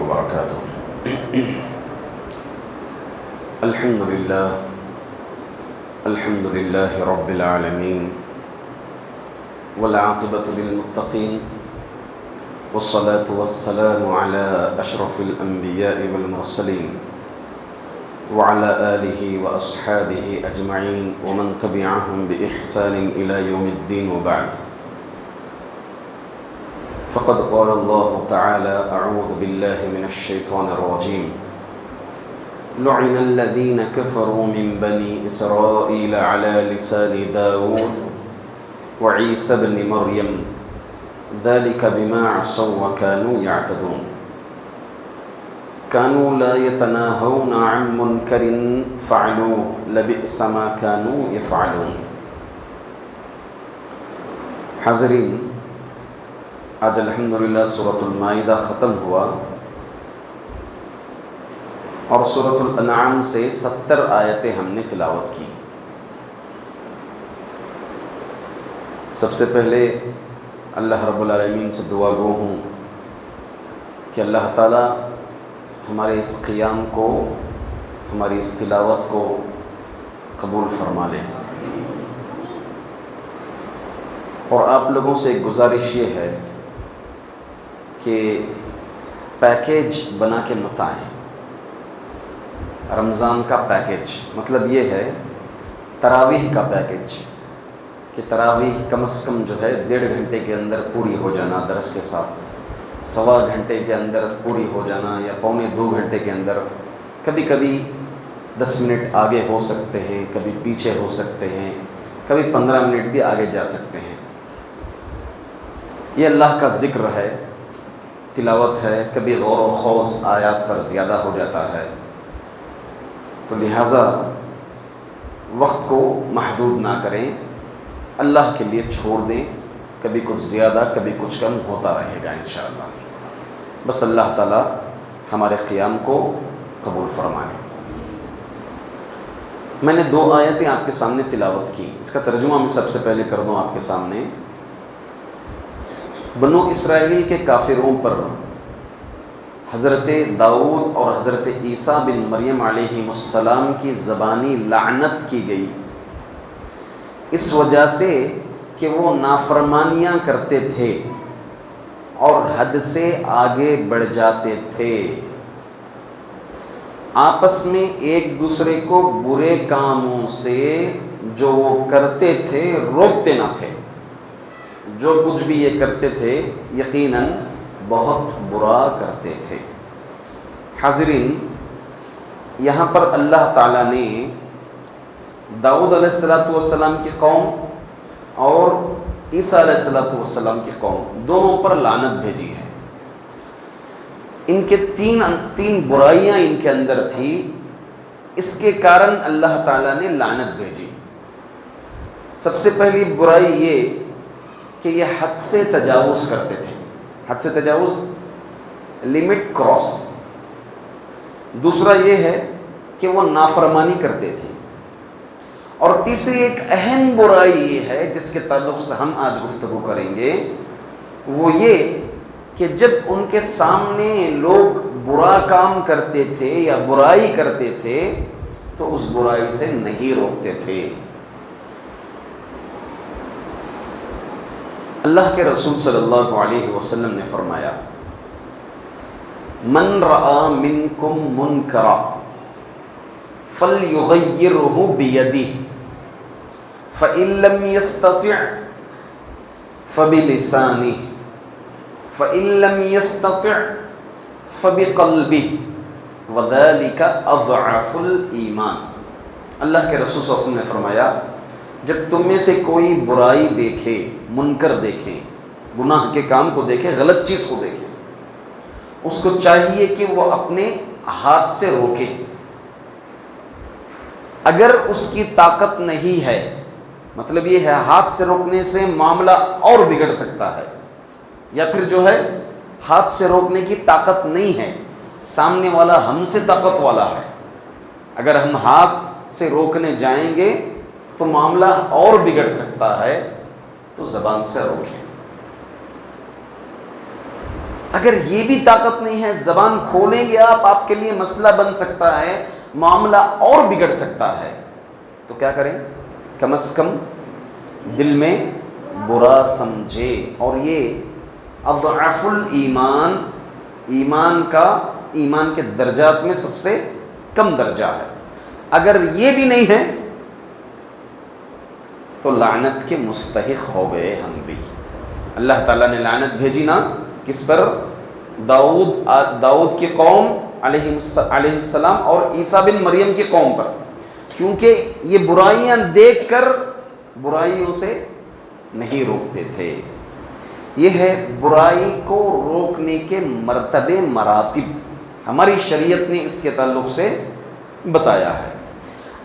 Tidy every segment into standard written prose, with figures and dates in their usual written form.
وبركاته. الحمد لله رب العالمين والعاقبة للمتقين والصلاة والسلام على أشرف الأنبياء والمرسلين وعلى آله وأصحابه أجمعين ومن تبعهم بإحسان إلى يوم الدين وبعد. فقد قال الله تعالى: أعوذ بالله من الشيطان الرجيم. لعن الذين كفروا من بني إسرائيل على لسان داود وعيسى بن مريم ذلك بما عصوا وكانوا يعتدون كانوا لا يتناهون عن منكر فعلوه لبئس ما كانوا يفعلون. حاضرین، آج الحمدللہ سورۃ المائدہ ختم ہوا اور سورۃ الانعام سے 70 آیتیں ہم نے تلاوت کی. سب سے پہلے اللہ رب العالمین سے دعا گو ہوں کہ اللہ تعالیٰ ہمارے اس قیام کو، ہماری اس تلاوت کو قبول فرما لے. اور آپ لوگوں سے ایک گزارش یہ ہے کہ پیکیج بنا کے مت آئیں. رمضان کا پیکیج مطلب یہ ہے تراویح کا پیکیج، کہ تراویح کم از کم جو ہے 1.5 گھنٹے کے اندر پوری ہو جانا درس کے ساتھ، 1.25 گھنٹے کے اندر پوری ہو جانا، یا 1.25 گھنٹے کے اندر. کبھی کبھی 10 منٹ آگے ہو سکتے ہیں، کبھی پیچھے ہو سکتے ہیں، کبھی 15 منٹ بھی آگے جا سکتے ہیں. یہ اللہ کا ذکر ہے، تلاوت ہے. کبھی غور و خوض آیات پر زیادہ ہو جاتا ہے، تو لہٰذا وقت کو محدود نہ کریں، اللہ کے لیے چھوڑ دیں. کبھی کچھ زیادہ کبھی کچھ کم ہوتا رہے گا انشاءاللہ. بس اللہ تعالی ہمارے قیام کو قبول فرمائے. میں نے 2 آیتیں آپ کے سامنے تلاوت کی. اس کا ترجمہ میں سب سے پہلے کر دوں آپ کے سامنے. بنو اسرائیل کے کافروں پر حضرت داؤد اور حضرت عیسیٰ بن مریم علیہ السلام کی زبانی لعنت کی گئی، اس وجہ سے کہ وہ نافرمانیاں کرتے تھے اور حد سے آگے بڑھ جاتے تھے. آپس میں ایک دوسرے کو برے کاموں سے جو وہ کرتے تھے روکتے نہ تھے. جو کچھ بھی یہ کرتے تھے یقیناً بہت برا کرتے تھے. حاضرین، یہاں پر اللہ تعالیٰ نے داؤد علیہ السلام کی قوم اور عیسیٰ علیہ السلام کی قوم دونوں پر لعنت بھیجی ہے. ان کے تین برائیاں ان کے اندر تھی، اس کے کارن اللہ تعالیٰ نے لعنت بھیجی. سب سے پہلی برائی یہ کہ یہ حد سے تجاوز کرتے تھے. حد سے تجاوز، لمٹ کراس. دوسرا یہ ہے کہ وہ نافرمانی کرتے تھے. اور تیسری ایک اہم برائی یہ ہے جس کے تعلق سے ہم آج گفتگو کریں گے، وہ یہ کہ جب ان کے سامنے لوگ برا کام کرتے تھے یا برائی کرتے تھے تو اس برائی سے نہیں روکتے تھے. اللہ کے رسول صلی اللہ علیہ وسلم نے فرمایا: من رأى منکم منکرا فلیغیرہ بیدہ فإن لم يستطع فبلسانہ فإن لم يستطع فبقلبہ وذلک اضعف الایمان. اللہ کے رسول صلی اللہ علیہ وسلم نے فرمایا، جب تم میں سے کوئی برائی دیکھے، منکر دیکھے، گناہ کے کام کو دیکھے، غلط چیز کو دیکھے، اس کو چاہیے کہ وہ اپنے ہاتھ سے روکے. اگر اس کی طاقت نہیں ہے، مطلب یہ ہے ہاتھ سے روکنے سے معاملہ اور بگڑ سکتا ہے، یا پھر جو ہے ہاتھ سے روکنے کی طاقت نہیں ہے، سامنے والا ہم سے طاقت والا ہے، اگر ہم ہاتھ سے روکنے جائیں گے تو معاملہ اور بگڑ سکتا ہے، تو زبان سے روکیں. اگر یہ بھی طاقت نہیں ہے، زبان کھولیں گے آپ کے لیے مسئلہ بن سکتا ہے، معاملہ اور بگڑ سکتا ہے، تو کیا کریں؟ کم از کم دل میں برا سمجھے. اور یہ اضعف الایمان، ایمان کے درجات میں سب سے کم درجہ ہے. اگر یہ بھی نہیں ہے تو لعنت کے مستحق ہو گئے ہم بھی. اللہ تعالیٰ نے لعنت بھیجی نا کس پر؟ داؤد کی قوم علیہ السلام اور عیسیٰ بن مریم کی قوم پر، کیونکہ یہ برائیاں دیکھ کر برائیوں سے نہیں روکتے تھے. یہ ہے برائی کو روکنے کے مرتبے، مراتب ہماری شریعت نے اس کے تعلق سے بتایا ہے.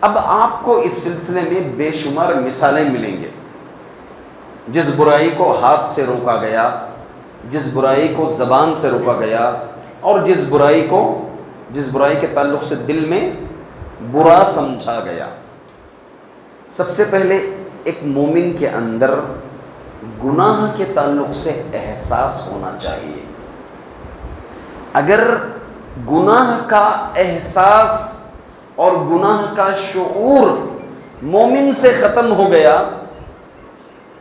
اب آپ کو اس سلسلے میں بے شمار مثالیں ملیں گے. جس برائی کو ہاتھ سے روکا گیا، جس برائی کو زبان سے روکا گیا، اور جس برائی کے تعلق سے دل میں برا سمجھا گیا. سب سے پہلے ایک مومن کے اندر گناہ کے تعلق سے احساس ہونا چاہیے. اگر گناہ کا احساس اور گناہ کا شعور مومن سے ختم ہو گیا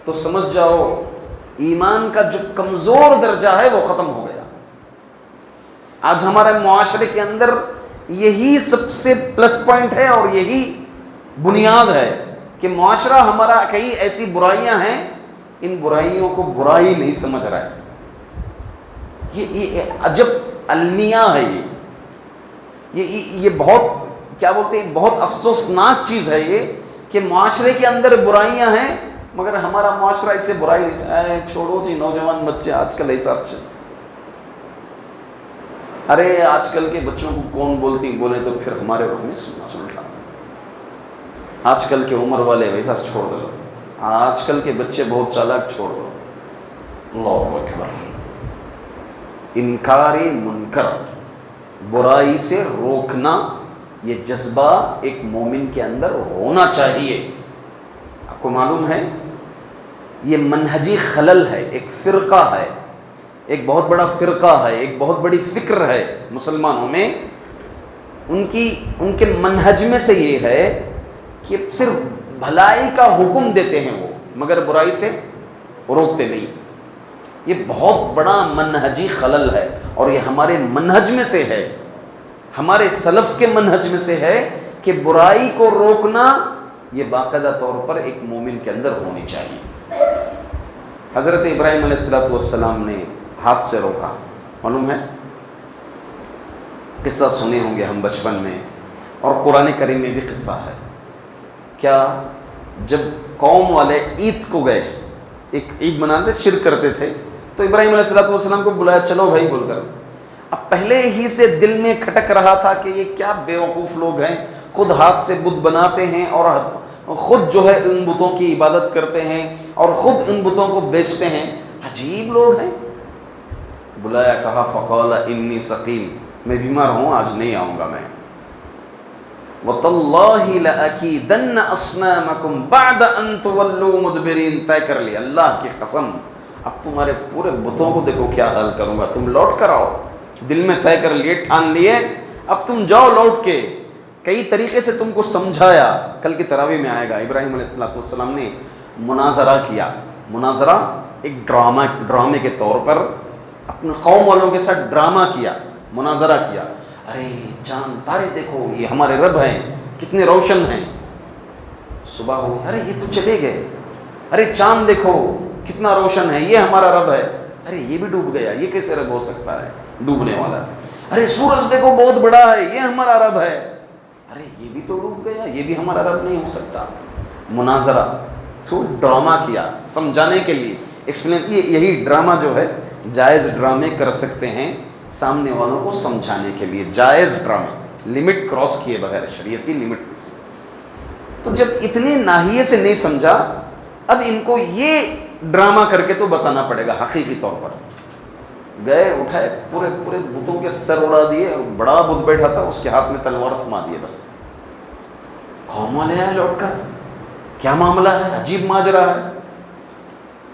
تو سمجھ جاؤ ایمان کا جو کمزور درجہ ہے وہ ختم ہو گیا. آج ہمارے معاشرے کے اندر یہی سب سے پلس پوائنٹ ہے اور یہی بنیاد ہے کہ معاشرہ ہمارا کئی ایسی برائیاں ہیں، ان برائیوں کو برائی نہیں سمجھ رہا ہے. یہ عجب المیہ ہے. یہ بہت کیا بولتے ہیں، بہت افسوسناک چیز ہے یہ کہ معاشرے کے اندر برائیاں ہیں مگر ہمارا معاشرہ اسے برائی نہیں. چھوڑو جی، نوجوان بچے آج کل ایسا اچھا، ارے آج کل کے بچوں کو کون بولے تو پھر ہمارے وقت میں سننا. آج کل کے عمر والے ویسا چھوڑ دو، آج کل کے بچے بہت چالاک، چھوڑ دو. اللہ اکبر. انکار منکر، برائی سے روکنا، یہ جذبہ ایک مومن کے اندر ہونا چاہیے. آپ کو معلوم ہے یہ منہجی خلل ہے، ایک فرقہ ہے، ایک بہت بڑا فرقہ ہے، ایک بہت بڑی فکر ہے مسلمانوں میں. ان کے منہج میں سے یہ ہے کہ صرف بھلائی کا حکم دیتے ہیں وہ، مگر برائی سے روکتے نہیں. یہ بہت بڑا منہجی خلل ہے اور یہ ہمارے منہج میں سے ہے، ہمارے سلف کے منہج میں سے ہے کہ برائی کو روکنا یہ باقاعدہ طور پر ایک مومن کے اندر ہونی چاہیے. حضرت ابراہیم علیہ السلام نے ہاتھ سے روکا، معلوم ہے، قصہ سنے ہوں گے ہم بچپن میں، اور قرآن کریم میں بھی قصہ ہے. کیا جب قوم والے عید کو گئے، ایک عید مناتے شرک کرتے تھے، تو ابراہیم علیہ السلام کو بلایا، چلو بھائی بول کر. اب پہلے ہی سے دل میں کھٹک رہا تھا کہ یہ کیا بیوقوف لوگ ہیں، خود ہاتھ سے بت بناتے ہیں اور خود جو ہے ان بتوں کی عبادت کرتے ہیں اور خود ان بتوں کو بیچتے ہیں، عجیب لوگ ہیں. بلایا، کہا فقال انی سقیم، میں بیمار ہوں، آج نہیں آؤں گا میں. وَتَاللَّهِ لَأَكِيدَنَّ أَصْنَامَكُمْ بَعْدَ أَن تُوَلُّوا مُدْبِرِينَ. طے کر لیا اللہ کی قسم، اب تمہارے پورے بتوں کو دیکھو کیا حال کروں گا، تم لوٹ کر آؤ. دل میں طے کر لیے، ٹھان لیے، اب تم جاؤ لوٹ کے. کئی طریقے سے تم کو سمجھایا، کل کی تراویح میں آئے گا. ابراہیم علیہ السلام نے مناظرہ کیا. مناظرہ ایک ڈرامے کے طور پر اپنے قوم والوں کے ساتھ ڈرامہ کیا، مناظرہ کیا. ارے چاند تارے دیکھو، یہ ہمارے رب ہیں، کتنے روشن ہیں. صبح ہو، ارے یہ تو چلے گئے. ارے چاند دیکھو کتنا روشن ہے، یہ ہمارا رب ہے. ارے یہ بھی ڈوب گیا، یہ کیسے رب ہو سکتا ہے ڈوبنے والا. ارے سورج دیکھو بہت بڑا ہے، یہ ہمارا رب ہے. ارے یہ بھی تو ڈوب گیا، یہ بھی ہمارا رب نہیں ہو سکتا. مناظرہ، سو ڈرامہ کیا سمجھانے کے لیے، ایکسپلین. یہی ڈرامہ جو ہے، جائز ڈرامے کر سکتے ہیں سامنے والوں کو سمجھانے کے لیے، جائز ڈرامے، لمٹ کراس کیے بغیر، شریعتی لمٹ سے. تو جب اتنے ناحیے سے نہیں سمجھا، اب ان کو یہ ڈرامہ کر کے تو بتانا پڑے گا. حقیقی طور پر گئے، اٹھائے، پورے بتوں کے سر اڑا دیے، اور بڑا بت بیٹھا تھا اس کے ہاتھ میں تلوار تھما دیے. بس قوم والے آئے لوٹ کر، کیا معاملہ ہے، عجیب ماجرا ہے.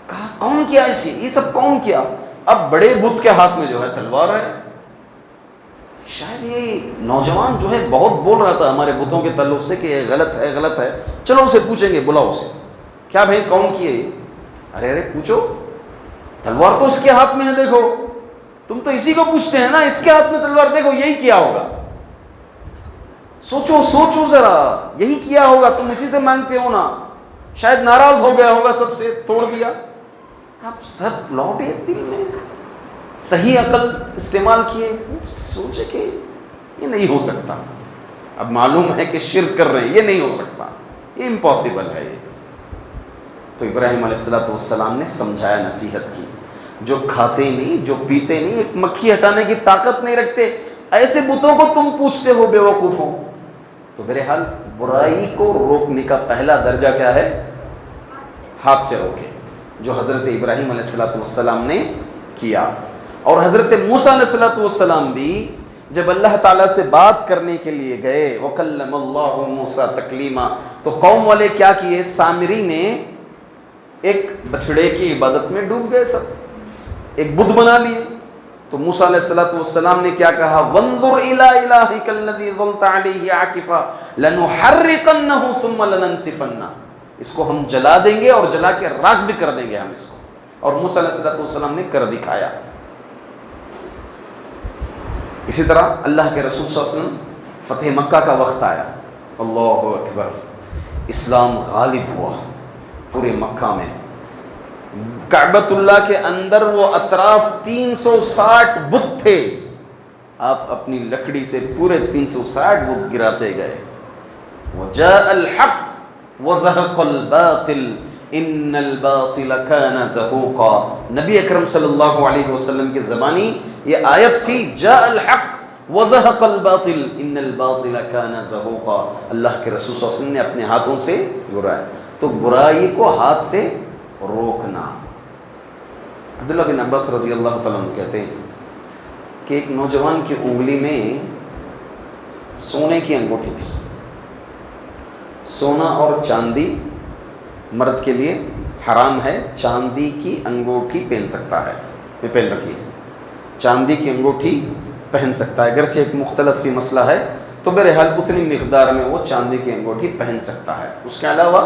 کہا کون کیا ایسی، یہ سب کون کیا؟ اب بڑے بت کے ہاتھ میں جو ہے تلوار ہے. شاید یہ نوجوان جو ہے بہت بول رہا تھا ہمارے بتوں کے تعلق سے کہ یہ غلط ہے غلط ہے. چلو اسے پوچھیں گے, بلاؤ اسے. کیا بھائی کون کیے؟ ارے پوچھو, تلوار تو اس کے ہاتھ میں ہے, دیکھو. تم تو اسی کو پوچھتے ہیں نا, اس کے ہاتھ میں تلوار, دیکھو یہی کیا ہوگا. سوچو ذرا, یہی کیا ہوگا. تم اسی سے مانگتے ہو نا. شاید ناراض ہو گیا ہوگا, سب سے توڑ دیا. آپ سب لوٹے دل میں, صحیح عقل استعمال کیے, سوچے کہ یہ نہیں ہو سکتا. اب معلوم ہے کہ شرک کر رہے ہیں, یہ نہیں ہو سکتا, یہ امپاسبل ہے. یہ تو ابراہیم علیہ السلام نے سمجھایا, نصیحت کی. جو کھاتے نہیں, جو پیتے نہیں, ایک مکھی ہٹانے کی طاقت نہیں رکھتے, ایسے بتوں کو تم پوچھتے ہو بے وقوفوں. تو بہرحال برائی کو روکنے کا پہلا درجہ کیا ہے؟ ہاتھ سے روکے, جو حضرت ابراہیم علیہ السلام نے کیا. اور حضرت موسیٰ علیہ السلام بھی جب اللہ تعالیٰ سے بات کرنے کے لیے گئے, وَكَلَّمَ اللَّهُ مُوسَىٰ تَكْلِيمًا, تو قوم والے کیا کیے؟ سامری نے ایک بچڑے کی عبادت میں ڈوب گئے, سب ایک بت بنا لیے. تو موسیٰ علیہ السلام نے کیا کہا؟ وَانظُرْ إِلَىٰ إِلَٰهِكَ الَّذِي ظَلْتَ عَلَيْهِ عَاكِفًا لَنُحَرِّقَنَّهُ ثُمَّ لَنَنسِفَنَّهُ, اس کو ہم جلا دیں گے اور جلا کے راکھ بھی کر دیں گے ہم اس کو. اور موسیٰ علیہ السلام نے کر دکھایا. اسی طرح اللہ کے رسول صلی اللہ علیہ وسلم فتح مکہ کا وقت آیا, اللہ اکبر, اسلام غالب ہوا پورے مکہ میں. کعبۃ اللہ کے اندر وہ اطراف 360 بت تھے. آپ اپنی لکڑی سے پورے 360 بت گراتے گئے. وجاء الحق وزهق الباطل ان الباطل كان زهوقا. نبی اکرم صلی اللہ علیہ وسلم کے زمانی یہ آیت تھی, جاء الحق وزهق الباطل ان الباطل كان زهوقا. اللہ کے رسول صلی اللہ علیہ وسلم نے اپنے ہاتھوں سے گرایا. تو برائی کو ہاتھ سے روکنا. عبداللہ بن عباس رضی اللہ تعالیٰ عنہ کہتے ہیں کہ ایک نوجوان کی انگلی میں سونے کی انگوٹھی تھی. سونا اور چاندی مرد کے لیے حرام ہے. چاندی کی انگوٹھی پہن سکتا ہے, میں پہن رکھی ہے, چاندی کی انگوٹھی پہن سکتا ہے, اگرچہ ایک مختلف فی مسئلہ ہے. تو بہرحال اتنی مقدار میں وہ چاندی کی انگوٹھی پہن سکتا ہے. اس کے علاوہ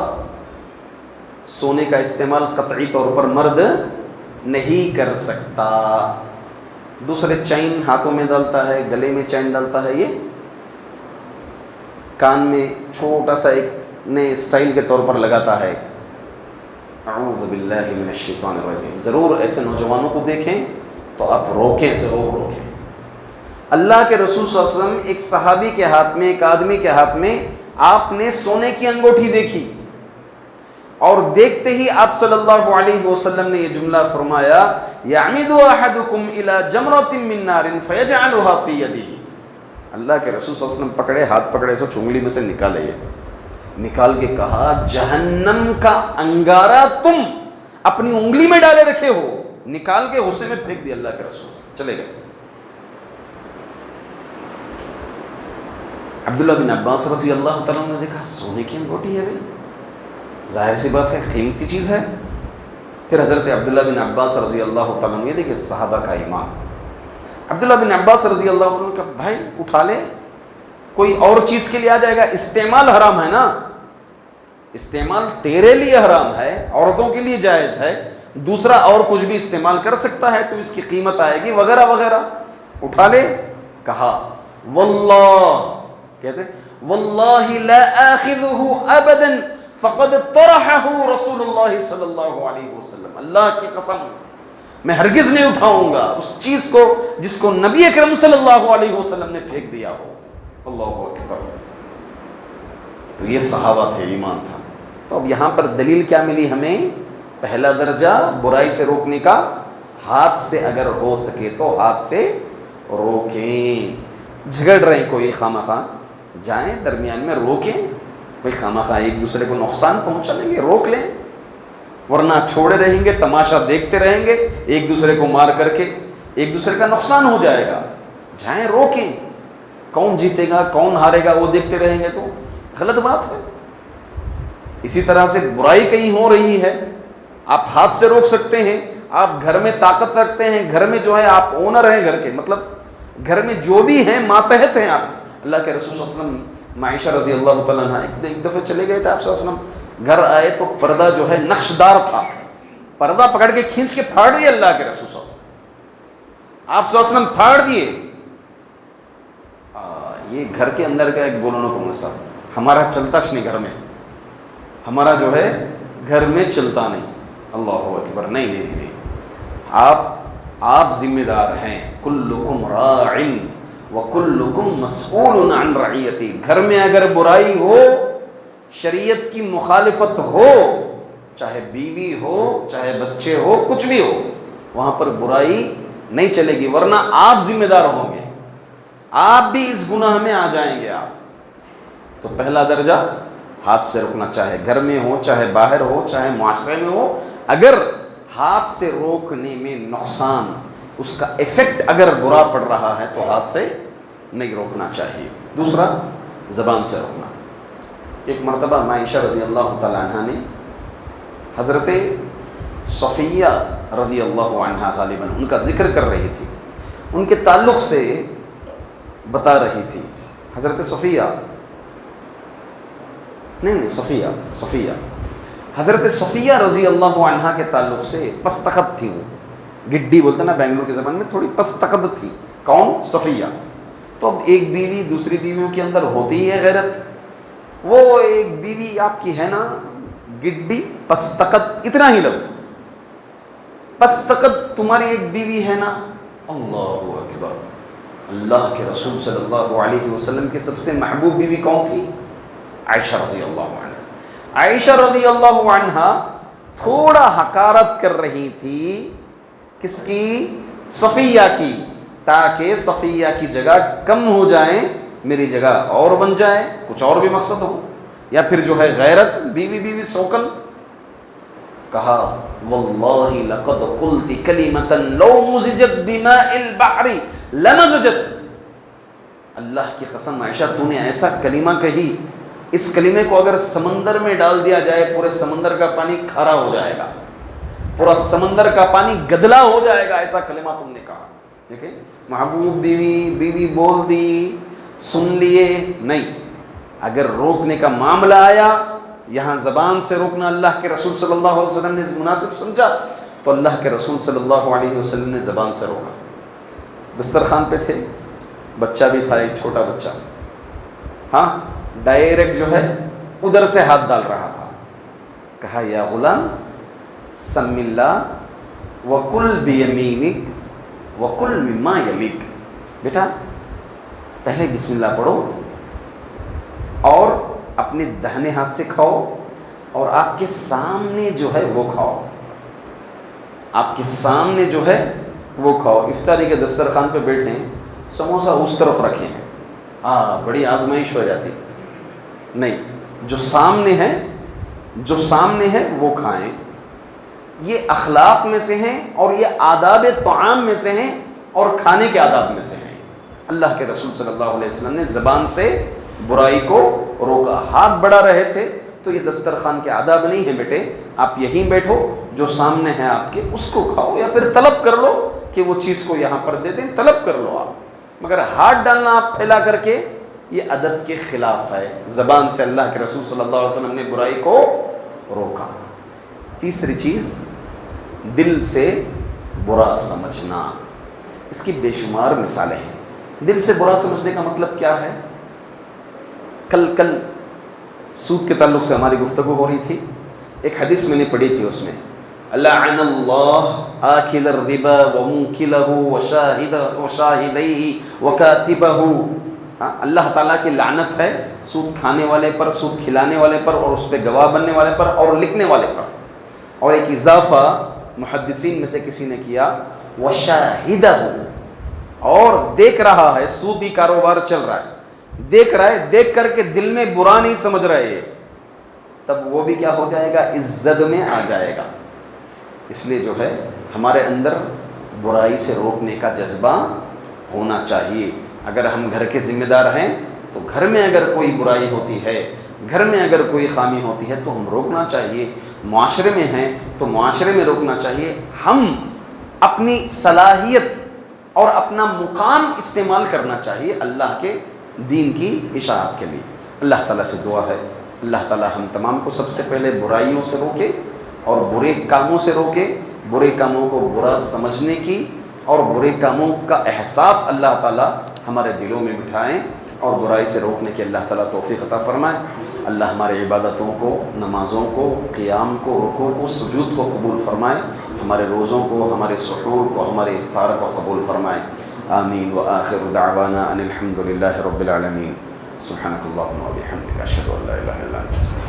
سونے کا استعمال قطعی طور پر مرد نہیں کر سکتا. دوسرے چین ہاتھوں میں ڈالتا ہے, گلے میں چین ڈالتا ہے, یہ کان میں چھوٹا سا ایک نئے اسٹائل کے طور پر لگاتا ہے. اعوذ باللہ من الشیطان الرجیم. ضرور ایسے نوجوانوں کو دیکھیں تو آپ روکیں, ضرور روکیں. اللہ کے رسول صلی اللہ علیہ وسلم ایک صحابی کے ہاتھ میں, ایک آدمی کے ہاتھ میں آپ نے سونے کی انگوٹھی دیکھی, اور دیکھتے ہی آپ صلی اللہ علیہ وسلم نے یہ جملہ فرمایا, یعمد احدکم الی جمرۃ من نار فیجعلها فی یدہ. اللہ کے رسول صلی اللہ علیہ وسلم پکڑے, ہاتھ پکڑے, سو چنگلی میں سے نکالے, نکال کے کہا جہنم کا انگارہ تم اپنی انگلی میں ڈالے رکھے ہو. نکال کے غصے میں پھینک دیا اللہ کے رسول, چلے گئے. عبداللہ بن عباس رضی اللہ تعالیٰ نے دیکھا سونے کی انگوٹھی ہے, بھائی ظاہر سی بات ہے قیمتی چیز ہے. پھر حضرت عبداللہ بن عباس رضی اللہ تعالیٰ نے دیکھے صحابہ کا ایمان. عبداللہ بن عباس رضی اللہ تعالیٰ کا بھائی اٹھا لے, کوئی اور چیز کے لیے آ جائے گا. استعمال حرام ہے نا, استعمال تیرے لیے حرام ہے, عورتوں کے لیے جائز ہے, دوسرا اور کچھ بھی استعمال کر سکتا ہے تو اس کی قیمت آئے گی وغیرہ وغیرہ. اٹھا لے, کہا واللہ, کہتے واللہ لا آخذہ ابدا فقد طرحہ رسول اللہ صلی اللہ علیہ وسلم. اللہ کی قسم میں ہرگز نہیں اٹھاؤں گا اس چیز کو جس کو نبی اکرم صلی اللہ علیہ وسلم نے پھینک دیا ہو. اللہ اکبر. تو یہ صحابہ تھے, ایمان تھا. تو اب یہاں پر دلیل کیا ملی ہمیں؟ پہلا درجہ برائی سے روکنے کا, ہاتھ سے اگر ہو سکے تو ہاتھ سے روکیں. جھگڑ رہے کوئی خواہ جائیں درمیان میں روکیں. بھائی خواہ ایک دوسرے کو نقصان پہنچا لیں گے, روک لیں, ورنہ چھوڑے رہیں گے, تماشا دیکھتے رہیں گے, ایک دوسرے کو مار کر کے ایک دوسرے کا نقصان ہو جائے گا. جائیں روکیں. کون جیتے گا کون ہارے گا وہ دیکھتے رہیں گے تو غلط بات ہے. اسی طرح سے برائی کہیں ہو رہی ہے, آپ ہاتھ سے روک سکتے ہیں, آپ گھر میں طاقت رکھتے ہیں, گھر میں جو ہے آپ اونر ہیں گھر کے, مطلب گھر میں جو بھی ہیں ماتحت ہیں آپ. اللہ کے رسول صلی اللہ علیہ وسلم عائشہ رضی اللہ تعالیٰ عنہ ایک دفعہ چلے گئے تھے آپ صلی اللہ علیہ وسلم, گھر آئے تو پردہ جو ہے نقشدار تھا, پردہ پکڑ کے کھینچ کے پھاڑ دیے اللہ کے رسول صلی اللہ علیہ وسلم, آپ صلی اللہ علیہ وسلم پھاڑ دیے. یہ گھر کے اندر کا ایک بولنے کو مسئلہ, ہمارا چلتا نہیں گھر میں, ہمارا جو ہے گھر میں چلتا نہیں. اللہ اکبر, نہیں, آپ ذمہ دار ہیں. کلکم راع وکلکم مسئول عن رعیتی. گھر میں اگر برائی ہو, شریعت کی مخالفت ہو, چاہے بیوی ہو چاہے بچے ہو کچھ بھی ہو, وہاں پر برائی نہیں چلے گی, ورنہ آپ ذمہ دار ہوں گے, آپ بھی اس گناہ میں آ جائیں گے. آپ تو پہلا درجہ ہاتھ سے روکنا, چاہے گھر میں ہو چاہے باہر ہو چاہے معاشرے میں ہو. اگر ہاتھ سے روکنے میں نقصان, اس کا ایفیکٹ اگر برا پڑ رہا ہے تو ہاتھ سے نہیں روکنا چاہیے. دوسرا, زبان سے روکنا. ایک مرتبہ عائشہ رضی اللہ تعالیٰ عنہ نے حضرت صفیہ رضی اللہ عنہ غالباً ان کا ذکر کر رہی تھی, ان کے تعلق سے بتا رہی تھی. حضرت صفیہ صفیہ حضرت صفیہ رضی اللہ عنہ کے تعلق سے پستخط تھی. وہ گڈی بولتے نا بنگلور کی زبان میں, تھوڑی پستخط تھی. کون؟ صفیہ. تو اب ایک بیوی دوسری بیویوں کے اندر ہوتی ہے غیرت. وہ ایک بیوی آپ کی ہے نا گڈی, پستخط, اتنا ہی لفظ, پستخط تمہاری ایک بیوی ہے نا. اللہ اکبر. اللہ کے رسول صلی اللہ علیہ وسلم کی سب سے محبوب بیوی کون تھی؟ عائشہ رضی اللہ عنہ. عائشہ رضی اللہ عنہ تھوڑا حقارت کر رہی تھی. کس کی؟ صفیہ کی, تاکہ صفیہ کی جگہ کم ہو جائے, میری جگہ اور بن جائے, کچھ اور بھی مقصد ہو, یا پھر جو ہے غیرت, بیوی سوکل. کہا واللہ لقد قلت کلمۃ لو مزجت بماء البحر لمزجت. اللہ کی قسم عائشہ, تو نے ایسا کلمہ کہی, اس کلمے کو اگر سمندر میں ڈال دیا جائے پورے سمندر کا پانی کھارا ہو جائے گا, پورا سمندر کا پانی گدلا ہو جائے گا, ایسا کلمہ تم نے کہا. دیکھیں, محبوب بیوی بول دی, سن لیے نہیں. اگر روکنے کا معاملہ آیا, یہاں زبان سے روکنا اللہ کے رسول صلی اللہ علیہ وسلم نے مناسب سمجھا, تو اللہ کے رسول صلی اللہ علیہ وسلم نے زبان سے روکا. دسترخوان پہ تھے, بچہ بھی تھا, ایک چھوٹا بچہ, ہاں, ڈائریکٹ جو ہے ادھر سے ہاتھ ڈال رہا تھا. کہا یا غلام سم اللہ وکل بیمینک وکل مما یلیک. بیٹا پہلے بسم اللہ پڑھو اور اپنے دہنے ہاتھ سے کھاؤ, اور آپ کے سامنے جو ہے وہ کھاؤ, آپ کے سامنے جو ہے وہ کھاؤ. افطاری کے دسترخوان پہ بیٹھیں, سموسہ اس طرف رکھیں, بڑی آزمائش ہو جاتی. نہیں, جو سامنے ہے وہ کھائیں. یہ اخلاق میں سے ہیں, اور یہ آداب طعام میں سے ہیں, اور کھانے کے آداب میں سے ہیں. اللہ کے رسول صلی اللہ علیہ وسلم نے زبان سے برائی کو روکا. ہاتھ بڑھا رہے تھے تو یہ دسترخوان کے آداب نہیں ہیں بیٹے, آپ یہیں بیٹھو, جو سامنے ہے آپ کے اس کو کھاؤ, یا پھر طلب کر لو کہ وہ چیز کو یہاں پر دے دیں, طلب کر لو آپ. مگر ہاتھ ڈالنا آپ پھیلا کر کے, یہ ادب کے خلاف ہے. زبان سے اللہ کے رسول صلی اللہ علیہ وسلم نے برائی کو روکا. تیسری چیز, دل سے برا سمجھنا. اس کی بے شمار مثالیں ہیں. دل سے برا سمجھنے کا مطلب کیا ہے؟ کل سود کے تعلق سے ہماری گفتگو ہو رہی تھی. ایک حدیث میں نے پڑھی تھی, اس میں لعن اللہ آکل الربا وموکلہ وشاہدیہ وکاتبہ. اللہ تعالیٰ کی لعنت ہے سود کھانے والے پر, سود کھلانے والے پر, اور اس پہ گواہ بننے والے پر, اور لکھنے والے پر. اور ایک اضافہ محدثین میں سے کسی نے کیا, وشاہدہ, اور دیکھ رہا ہے, سودی کاروبار چل رہا ہے, دیکھ رہا ہے, دیکھ کر کے دل میں برا نہیں سمجھ رہے, تب وہ بھی کیا ہو جائے گا؟ عزت میں آ جائے گا. اس لیے جو ہے ہمارے اندر برائی سے روکنے کا جذبہ ہونا چاہیے. اگر ہم گھر کے ذمہ دار ہیں تو گھر میں اگر کوئی برائی ہوتی ہے, گھر میں اگر کوئی خامی ہوتی ہے تو ہم روکنا چاہیے. معاشرے میں ہیں تو معاشرے میں روکنا چاہیے. ہم اپنی صلاحیت اور اپنا مقام استعمال کرنا چاہیے اللہ کے دین کی اشاعت کے لیے. اللہ تعالیٰ سے دعا ہے اللہ تعالیٰ ہم تمام کو سب سے پہلے برائیوں سے روکے اور برے کاموں سے روکے, برے کاموں کو برا سمجھنے کی اور برے کاموں کا احساس اللہ تعالیٰ ہمارے دلوں میں بٹھائیں اور برائی سے روکنے کی اللہ تعالیٰ توفیق عطا فرمائے. اللہ ہمارے عبادتوں کو, نمازوں کو, قیام کو, رکوع کو, سجود کو قبول فرمائے. ہمارے روزوں کو, ہمارے سحور کو, ہمارے افطار کو قبول فرمائے. آمین. وآخر دعوانا ان الحمد للہ رب العالمین. سبحانک اللہم و بحمدک اشہد ان لا الہ الا انت.